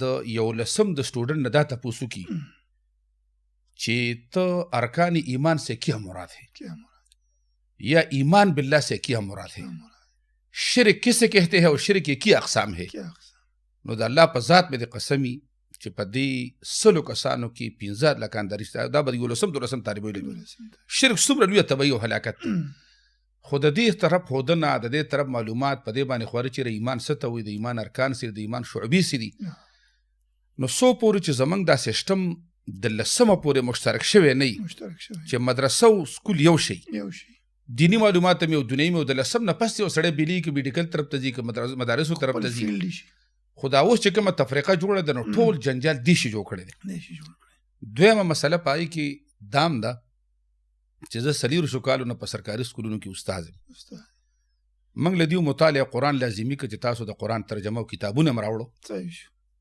د 11 د سټوډنټ نه دا تپوسو کی چې ته ارکان ایمان سے کیا مراد ہے یا ایمان باللہ سے کیا مراد ہے. شرک کسے کہتے ہیں اور شرک کی اقسام ہے. نو د الله په ذات مې د قسمی چې په دې سلو کسانو کې 15 لکان د رشتہ دا به 11 طالب ویل شرک څومره لوی تبعی او هلاکت خو د دې طرف هودنه د دې طرف معلومات په دې باندې خواري چې ایمان څه ته وي، د ایمان ارکان څه، د ایمان شعبې څه دي. نو سو پورې چې زمونږ دا سیسټم د 10 پورې مشترک شوی نه وي چې مدرسه او سکول یو شي، دینی معلومات هم یو دنیوي او د 10 نه پس یو سړی بیلی کې میډیکل طرف ته ځي که مدارسو طرف ته ځي. خو دا اوس چې کومه تفریقه جوړه ده نو ټول جنجال دې شي جوړ کړی دی. دویمه مسله په هغې کې دام ده چې زه 4 کالو نه په سرکاري سکولونو کې استاد یم. موږ له دې مطالعه قرآن لازمي که چې تاسو د قرآن ترجمه او کتابونه م راوړو